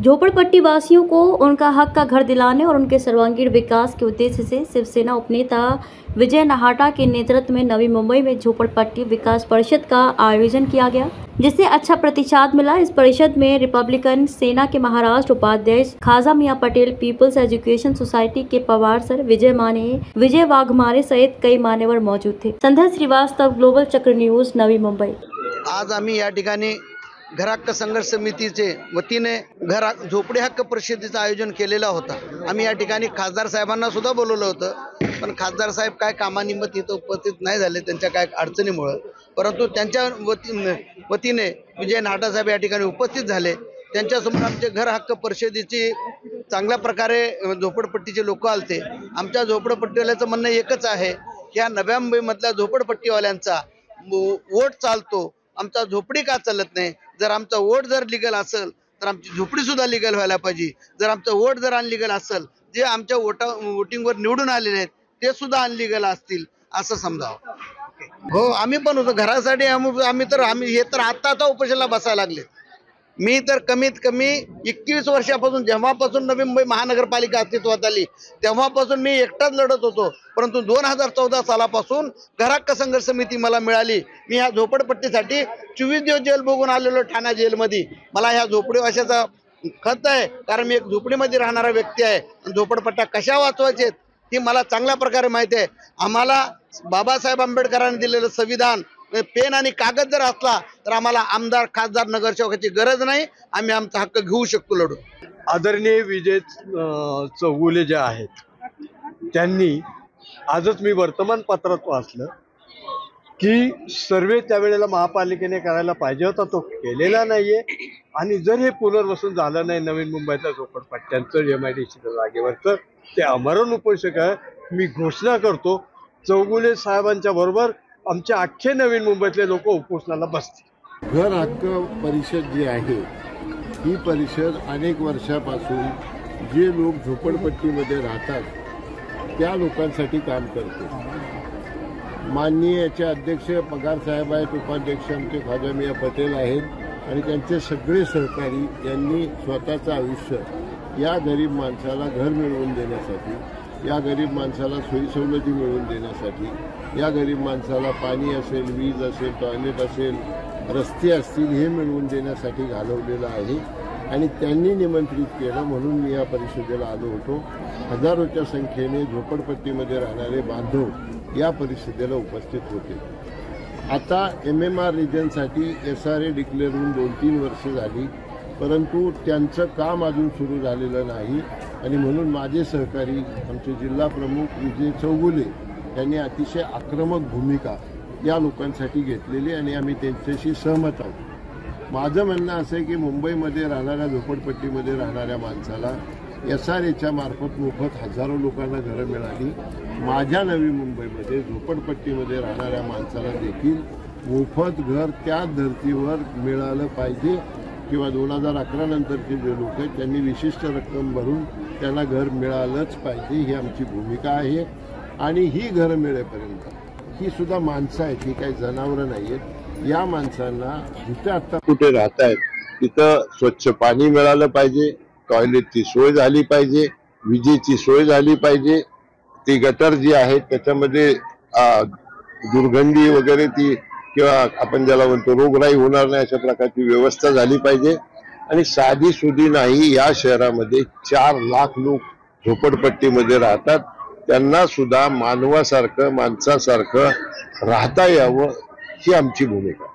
झोपड़पट्टी वासियों को उनका हक का घर दिलाने और उनके सर्वांगीण विकास के उद्देश्य से शिवसेना उपनेता विजय नाहटा के नेतृत्व में नवी मुंबई में झोपड़पट्टी विकास परिषद का आयोजन किया गया, जिससे अच्छा प्रतिसाद मिला। इस परिषद में रिपब्लिकन सेना के महाराष्ट्र उपाध्यक्ष खाजा मियां पटेल, पीपल्स एजुकेशन सोसाइटी के पवार सर, विजय माने, विजय वाघमारे सहित कई मान्यवर मौजूद थे। संध्या श्रीवास्तव, ग्लोबल चक्र न्यूज, नवी मुंबई। आज आम्ही या ठिकाणी घर हक्क संघर्ष समितीचे वतीने झोपडी हक्क परिषदेचं आयोजन केलेला होता। आम्ही या ठिकाणी खासदार साहेबांना सुद्धा बोलवलं होतं, पण खासदार साहेब काय कामानिमित्त इथं उपस्थित नाही झाले त्यांच्या काय अडचणीमुळे, परंतु त्यांच्या वतीने विजय नाहटा साहेब या ठिकाणी उपस्थित झाले। त्यांच्यासमोर आमचे घर हक्क परिषदेची चांगल्या प्रकारे झोपडपट्टीचे लोक आलते। आमच्या झोपडपट्टीवाल्यांचं म्हणणं एकच आहे की या नव्या मुंबईमधल्या झोपडपट्टीवाल्यांचा वोट चालतो, आमचा झोपडी का चालत नाही। जर आमचा वोट जर लीगल असेल तर आमची झोपडी सुद्धा लीगल व्हायला पाहिजे। जर आमचा वोट जर अनलीगल असेल, जे आमच्या वोटिंगवर निवडून आलेले आहेत ते सुद्धा अनलीगल असतील असं समजावं। हो, आम्ही पण होतो घरासाठी। आम्ही हे तर आता उपोषणाला बसायला लागले। मी तर कमीत कमी 21 वर्षापासून, जेव्हापासून नवी मुंबई महानगरपालिका अस्तित्वात आली तेव्हापासून मी एकटाच लढत होतो, परंतु 2014 सालापासून घर हक्क संघर्ष समिती मला मिळाली। मी ह्या झोपडपट्टीसाठी 24 दिवस जेल बघून आलेलो ठाणा जेलमध्ये। मला ह्या झोपडीवाशाचा खत आहे, कारण मी एक झोपडीमध्ये राहणारा व्यक्ती आहे। झोपडपट्ट्या कशा वाचवायचे ही मला चांगल्या प्रकारे माहिती आहे। आम्हाला बाबासाहेब आंबेडकरांनी दिलेलं संविधान, पेन आणि कागद जर असला तर आम्हाला आमदार, खासदार, नगरसेवकाची गरज नाही। आम्ही आमचा हक्क घेऊ शकतो लढून। आदरणीय विजय चौगुले जे आहेत त्यांनी आजच मी वर्तमानपत्रात वाचलं की सर्वे त्यावेळेला महापालिकेने करायला पाहिजे होता, तो केलेला नाहीये। आणि जर हे पुनर्वसन झालं नाही नवीन मुंबईतल्या झोपडपट्ट्यांचं MIDC जागेवरचं, ते आमरण उपोषक आहे। मी घोषणा करतो चौगुले साहेबांच्या बरोबर आमच्या अख्खे नवीन मुंबईतले लोक उपोषणाला बसतील। घर हक्क परिषद जी आहे ही परिषद अनेक वर्षापासून जे लोक झोपडपट्टीमध्ये राहतात त्या लोकांसाठी काम करते। माननीय याचे अध्यक्ष पगार साहेब आहेत, उपाध्यक्ष आमचे खाजा मियां पटेल आहेत आणि त्यांचे सगळे सहकारी यांनी स्वतःचं आयुष्य या गरीब माणसाला घर मिळवून देण्यासाठी, या गरीब माणसाला सोयीसवलती मिळवून देण्यासाठी, या गरीब माणसाला पाणी असेल, वीज असेल, टॉयलेट असेल, रस्ते असतील हे मिळवून देण्यासाठी घालवलेलं आहे। आणि त्यांनी निमंत्रित केलं म्हणून मी या परिषदेला आलो होतो। हजारोच्या संख्येने झोपडपट्टीमध्ये राहणारे बांधव या परिषदेला उपस्थित होते। आता MMR रिजनसाठी SRA डिक्लेअर होऊन 2-3 वर्ष झाली, परंतु त्यांचं काम अजून सुरू झालेलं नाही। आणि म्हणून माझे सहकारी आमचे जिल्हा प्रमुख विजय चौगुले यांनी अतिशय आक्रमक भूमिका या लोकांसाठी घेतलेली आणि आम्ही त्यांच्याशी सहमत आहोत। माझं म्हणणं असं आहे की मुंबईमध्ये राहणाऱ्या झोपडपट्टीमध्ये राहणाऱ्या माणसाला SRAच्या मार्फत मोफत हजारो लोकांना घरं मिळाली। माझ्या नवी मुंबईमध्ये झोपडपट्टीमध्ये राहणाऱ्या माणसाला देखील मोफत घर त्या धर्तीवर मिळालं पाहिजे, किंवा 2011 नंतरचे जे लोक आहेत त्यांनी विशिष्ट रक्कम भरून त्यांना घर मिळालंच पाहिजे, ही आमची भूमिका आहे। आणि ही घरं मिळेपर्यंत ही सुद्धा माणसं आहेत, ही काही जनावरं नाही आहेत। या माणसांना जिथे आता कुठे राहत आहेत तिथं स्वच्छ पाणी मिळालं पाहिजे, टॉयलेटची सोय झाली पाहिजे, विजेची सोय झाली पाहिजे। ती गटर जी आहेत त्याच्यामध्ये दुर्गंधी वगैरे ती किंवा आपण ज्याला म्हणतो रोगराई होणार नाही अशा प्रकारची व्यवस्था झाली पाहिजे। आणि साधी सुधी नाही, या शहरामध्ये 4 लाख लोक झोपडपट्टीमध्ये राहतात, त्यांना सुद्धा मानवासारखं, माणसासारखं राहता यावं ही आमची भूमिका।